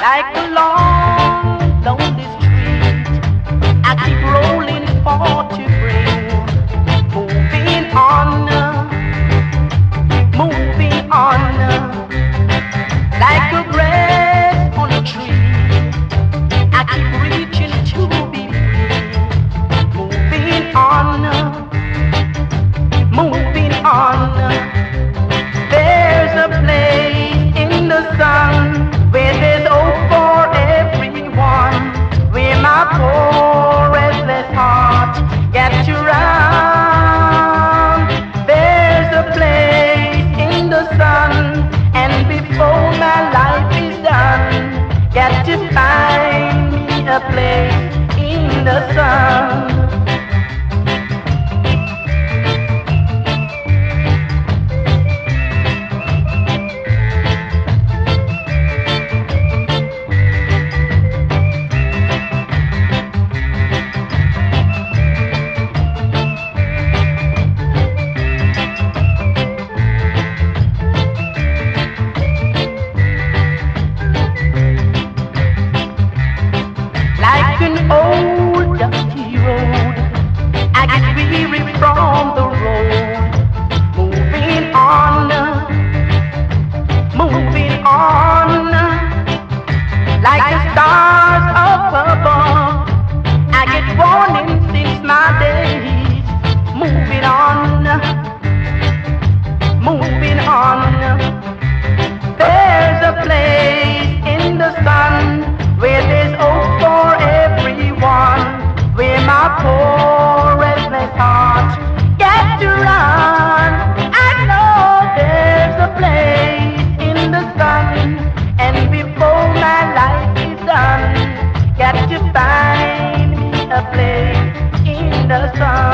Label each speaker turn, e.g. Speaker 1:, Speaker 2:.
Speaker 1: like a long, lonely street. I keep rolling for to bring, moving on, like a grass on a tree. I keep reaching to be free, moving on. There's a place in the sun where there's hope for everyone, where my poor restless heart gets to run. There's a place in the sun, and before my life is done, got to find me a place in the sun. Like an old dusty road, I get weary from the road, moving on, like the stars up above. I get warning since my days, moving on. There's a place in the sun where there's hope for everyone, where my poor restless heart gets to run. I know there's a place in the sun, and before my life is done, got to find me a place in the sun.